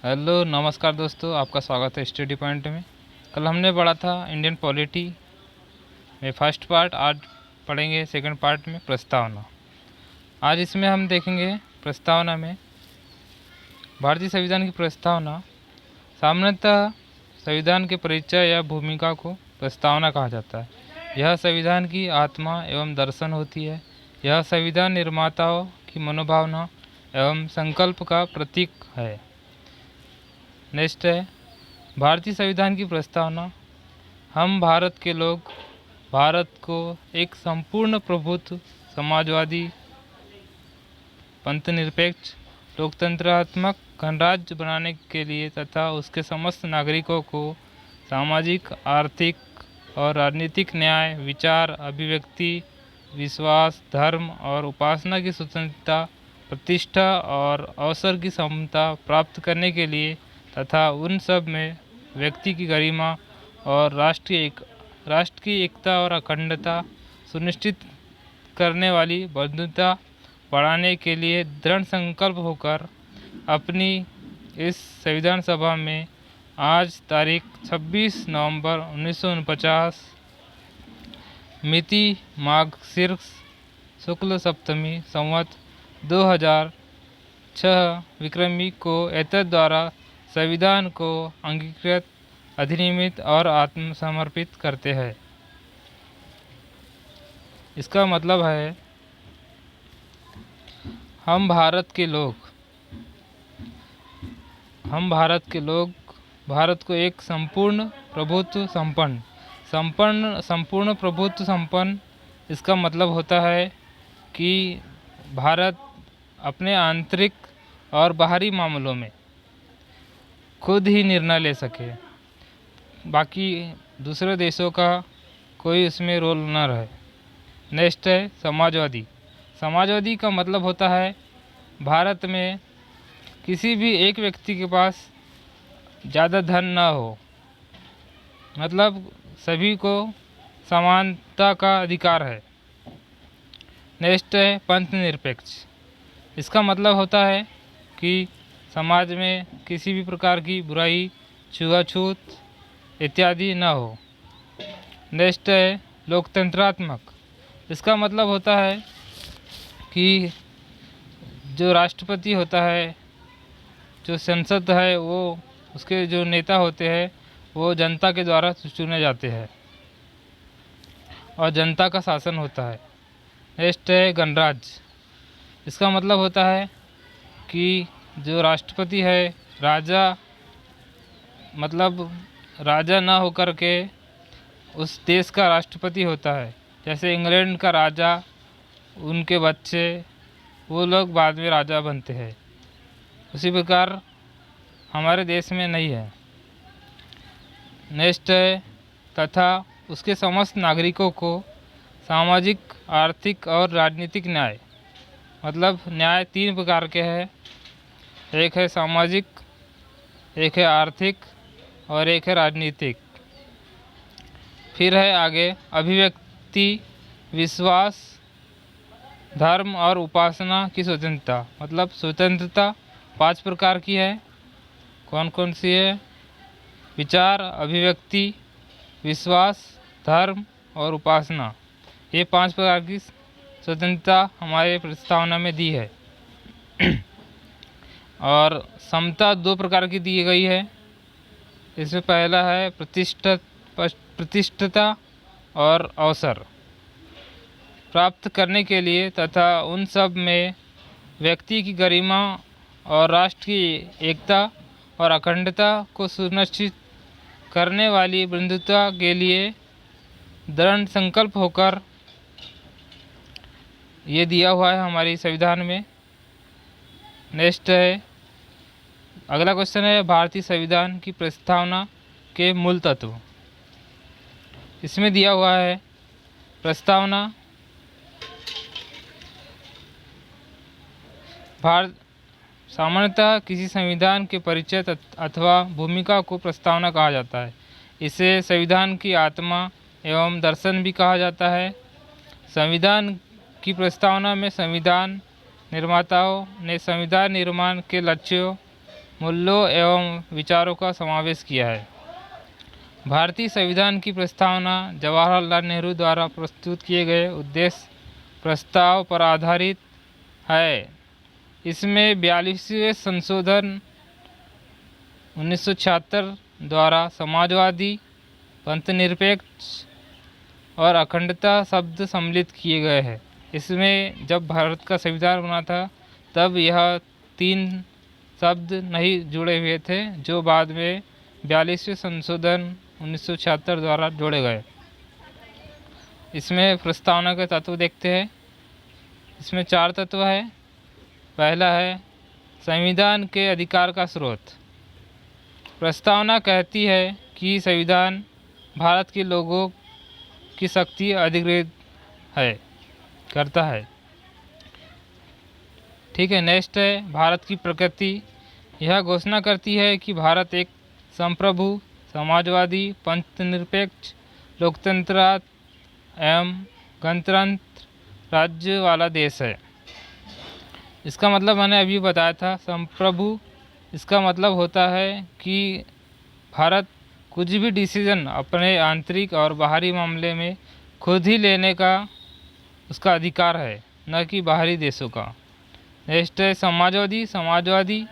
Hello नमस्कार दोस्तों, आपका स्वागत है स्टडी पॉइंट में। कल हमने पढ़ा था इंडियन पॉलिटी में फर्स्ट पार्ट, आज पढ़ेंगे सेकंड पार्ट में प्रस्तावना। आज इसमें हम देखेंगे प्रस्तावना में भारतीय संविधान की प्रस्तावना। सामान्यतः संविधान के परिचय या भूमिका को प्रस्तावना कहा जाता है। यह संविधान की आत्मा एवं दर्शन होती है। यह संविधान निर्माताओं की मनोभावना एवं संकल्प का प्रतीक है। नेक्स्ट है भारतीय संविधान की प्रस्तावना। हम भारत के लोग भारत को एक संपूर्ण प्रभुत्व, समाजवादी, पंथनिरपेक्ष, लोकतंत्रात्मक गणराज्य बनाने के लिए तथा उसके समस्त नागरिकों को सामाजिक, आर्थिक और राजनीतिक न्याय, विचार, अभिव्यक्ति, विश्वास, धर्म और उपासना की स्वतंत्रता, प्रतिष्ठा और अवसर की समता प्राप्त करने के लिए तथा उन सब में व्यक्ति की गरिमा और राष्ट्र की एकता और अखंडता सुनिश्चित करने वाली बंधुता बढ़ाने के लिए दृढ़ संकल्प होकर अपनी इस संविधान सभा में आज तारीख 26 नवंबर 1949 मिति माघ शुक्ल सप्तमी संवत 2006 विक्रमी को एतद द्वारा संविधान को अंगीकृत, अधिनियमित और आत्मसमर्पित करते हैं। इसका मतलब है हम भारत के लोग भारत को एक संपूर्ण प्रभुत्व संपन्न। इसका मतलब होता है कि भारत अपने आंतरिक और बाहरी मामलों में खुद ही निर्णय ले सके, बाकी दूसरे देशों का कोई इसमें रोल न रहे। नेक्स्ट है समाजवादी का मतलब होता है भारत में किसी भी एक व्यक्ति के पास ज़्यादा धन न हो, मतलब सभी को समानता का अधिकार है। नेक्स्ट है पंथनिरपेक्ष। इसका मतलब होता है कि समाज में किसी भी प्रकार की बुराई, छुआछूत इत्यादि न हो। नेक्स्ट है लोकतंत्रात्मक। इसका मतलब होता है कि जो राष्ट्रपति होता है, जो संसद है, वो उसके जो नेता होते हैं वो जनता के द्वारा चुने जाते हैं और जनता का शासन होता है। नेक्स्ट है गणराज्य। इसका मतलब होता है कि जो राष्ट्रपति है, राजा ना होकर के उस देश का राष्ट्रपति होता है। जैसे इंग्लैंड का राजा, उनके बच्चे, वो लोग बाद में राजा बनते हैं। उसी प्रकार हमारे देश में नहीं है। नेक्स्ट है तथा उसके समस्त नागरिकों को सामाजिक, आर्थिक और राजनीतिक न्याय। मतलब न्याय 3 प्रकार के हैं, एक है सामाजिक, एक है आर्थिक और एक है राजनीतिक। फिर है आगे अभिव्यक्ति, विश्वास, धर्म और उपासना की स्वतंत्रता। मतलब स्वतंत्रता 5 प्रकार की है। कौन कौन सी है? विचार, अभिव्यक्ति, विश्वास, धर्म और उपासना। ये 5 प्रकार की स्वतंत्रता हमारे प्रस्तावना में दी है। और समता 2 प्रकार की दी गई है। इसमें पहला है प्रतिष्ठता और अवसर प्राप्त करने के लिए तथा उन सब में व्यक्ति की गरिमा और राष्ट्र की एकता और अखंडता को सुनिश्चित करने वाली बंधुता के लिए दृढ़ संकल्प होकर ये दिया हुआ है हमारी संविधान में। नेक्स्ट है अगला क्वेश्चन है भारतीय संविधान की प्रस्तावना के मूल तत्व। इसमें दिया हुआ है प्रस्तावना सामान्यतः किसी संविधान के परिचय अथवा भूमिका को प्रस्तावना कहा जाता है। इसे संविधान की आत्मा एवं दर्शन भी कहा जाता है। संविधान की प्रस्तावना में संविधान निर्माताओं ने संविधान निर्माण के लक्ष्यों मूल्यों एवं विचारों का समावेश किया है। भारतीय संविधान की प्रस्तावना जवाहरलाल नेहरू द्वारा प्रस्तुत किए गए उद्देश्य प्रस्ताव पर आधारित है। इसमें 42वें संशोधन 1976 द्वारा समाजवादी, पंथनिरपेक्ष और अखंडता शब्द सम्मिलित किए गए हैं। इसमें जब भारत का संविधान बना था तब यह 3 शब्द नहीं जुड़े हुए थे, जो बाद में 42वें संशोधन 1976 द्वारा जोड़े गए। इसमें प्रस्तावना के तत्व देखते हैं। इसमें 4 तत्व है। पहला है संविधान के अधिकार का स्रोत। प्रस्तावना कहती है कि संविधान भारत के लोगों की शक्ति अधिकृत करता है। ठीक है। नेक्स्ट है भारत की प्रकृति। यह घोषणा करती है कि भारत एक संप्रभु, समाजवादी, पंथनिरपेक्ष, लोकतंत्र एवं गणतंत्र राज्य वाला देश है। इसका मतलब मैंने अभी बताया था। संप्रभु, इसका मतलब होता है कि भारत कुछ भी डिसीजन अपने आंतरिक और बाहरी मामले में खुद ही लेने का उसका अधिकार है, न कि बाहरी देशों का। नेक्स्ट है समाजवादी। समाजवादी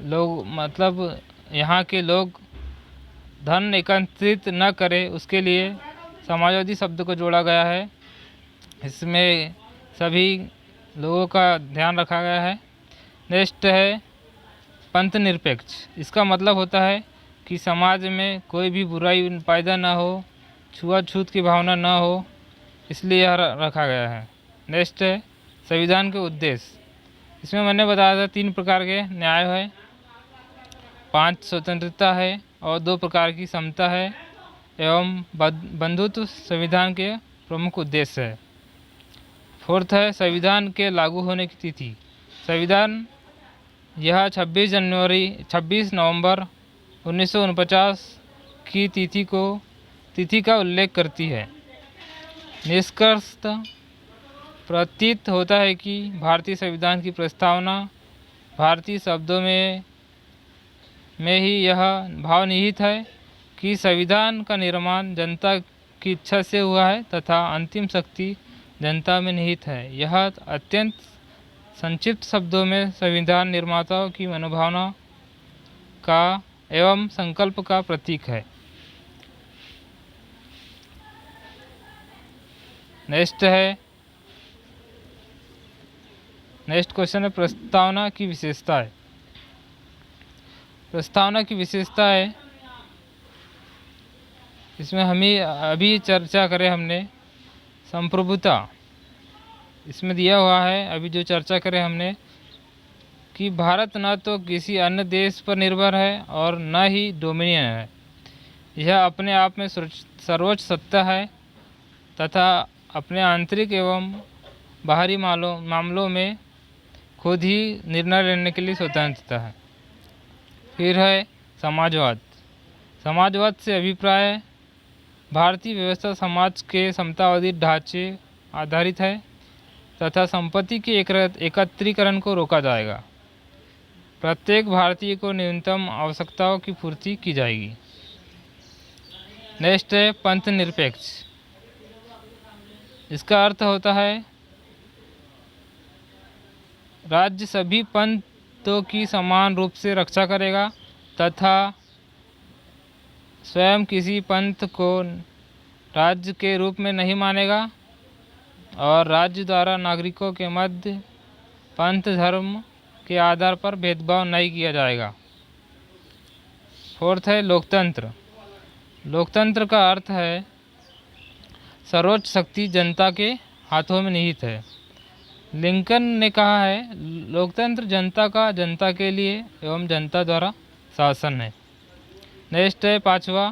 लोग मतलब यहाँ के लोग धन एकत्रित न करें, उसके लिए समाजवादी शब्द को जोड़ा गया है। इसमें सभी लोगों का ध्यान रखा गया है। नेक्स्ट है पंथनिरपेक्ष। इसका मतलब होता है कि समाज में कोई भी बुराई पैदा ना हो, छुआछूत की भावना ना हो, इसलिए यह रखा गया है। नेक्स्ट है संविधान के उद्देश्य। इसमें मैंने बताया था 3 प्रकार के न्याय है, 5 स्वतंत्रता है और 2 प्रकार की समता है एवं बंधुत्व संविधान के प्रमुख उद्देश्य है। 4th है संविधान के लागू होने की तिथि। संविधान यह 26 नवंबर 1949 की तिथि का उल्लेख करती है। निष्कर्षतः प्रतीत होता है कि भारतीय संविधान की प्रस्तावना भारतीय शब्दों में ही यह भाव निहित है कि संविधान का निर्माण जनता की इच्छा से हुआ है तथा अंतिम शक्ति जनता में निहित है। यह अत्यंत संक्षिप्त शब्दों में संविधान निर्माताओं की मनोभावना का एवं संकल्प का प्रतीक है। नेक्स्ट क्वेश्चन है प्रस्तावना की विशेषता है। प्रस्तावना की विशेषता है, इसमें हमें अभी चर्चा करें हमने संप्रभुता। इसमें दिया हुआ है अभी जो चर्चा करें हमने कि भारत न तो किसी अन्य देश पर निर्भर है और न ही डोमिनियन है। यह अपने आप में सर्वोच्च सत्ता है तथा अपने आंतरिक एवं बाहरी मामलों में खुद ही निर्णय लेने के लिए स्वतंत्रता है। फिर है समाजवाद। समाजवाद से अभिप्राय है भारतीय व्यवस्था समाज के समतावादी ढांचे आधारित है तथा संपत्ति के एकत्रीकरण को रोका जाएगा। प्रत्येक भारतीय को न्यूनतम आवश्यकताओं की पूर्ति की जाएगी। नेक्स्ट है पंथनिरपेक्ष। इसका अर्थ होता है राज्य सभी पंथों की समान रूप से रक्षा करेगा तथा स्वयं किसी पंथ को राज्य के रूप में नहीं मानेगा और राज्य द्वारा नागरिकों के मध्य पंथ धर्म के आधार पर भेदभाव नहीं किया जाएगा। 4th है लोकतंत्र। लोकतंत्र का अर्थ है सर्वोच्च शक्ति जनता के हाथों में निहित है। लिंकन ने कहा है लोकतंत्र जनता का, जनता के लिए एवं जनता द्वारा शासन है। नेक्स्ट है 5वां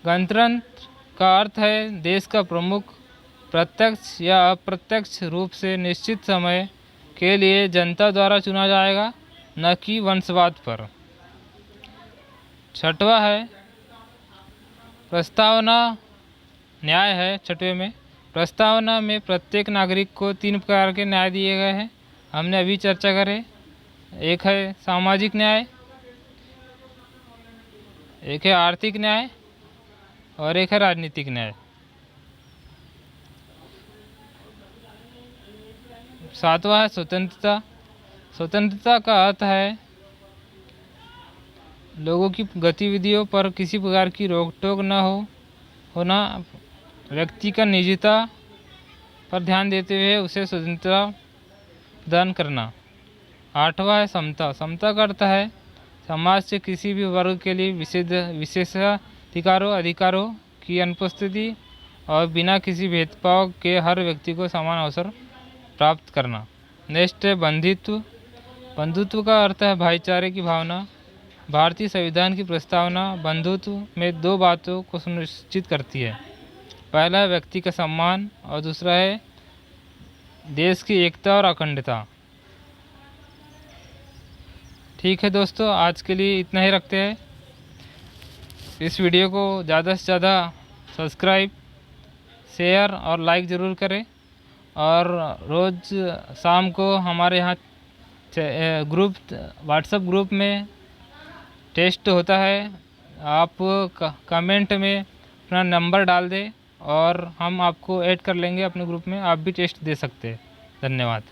गणतंत्र का अर्थ है देश का प्रमुख प्रत्यक्ष या अप्रत्यक्ष रूप से निश्चित समय के लिए जनता द्वारा चुना जाएगा, न कि वंशवाद पर। 6वां है प्रस्तावना न्याय है। 6वें में प्रस्तावना में प्रत्येक नागरिक को 3 प्रकार के न्याय दिए गए हैं। हमने अभी चर्चा करें। एक है सामाजिक न्याय, एक है आर्थिक न्याय और एक है राजनीतिक न्याय। सातवां है स्वतंत्रता। स्वतंत्रता का अर्थ है लोगों की गतिविधियों पर किसी प्रकार की रोक टोक न होना, व्यक्ति का निजता पर ध्यान देते हुए उसे स्वतंत्रता प्रदान करना। आठवां है समता। समता का अर्थ है समाज से किसी भी वर्ग के लिए अधिकारों की अनुपस्थिति और बिना किसी भेदभाव के हर व्यक्ति को समान अवसर प्राप्त करना। नेक्स्ट है बंधुत्व। बंधुत्व का अर्थ है भाईचारे की भावना। भारतीय संविधान की प्रस्तावना बंधुत्व में दो बातों को सुनिश्चित करती है। पहला है व्यक्ति का सम्मान और दूसरा है देश की एकता और अखंडता। ठीक है दोस्तों, आज के लिए इतना ही रखते हैं। इस वीडियो को ज़्यादा से ज़्यादा सब्सक्राइब, शेयर और लाइक ज़रूर करें। और रोज़ शाम को हमारे यहाँ व्हाट्सएप ग्रुप में टेस्ट होता है। आप कमेंट में अपना नंबर डाल दें और हम आपको ऐड कर लेंगे अपने ग्रुप में। आप भी टेस्ट दे सकते हैं। धन्यवाद।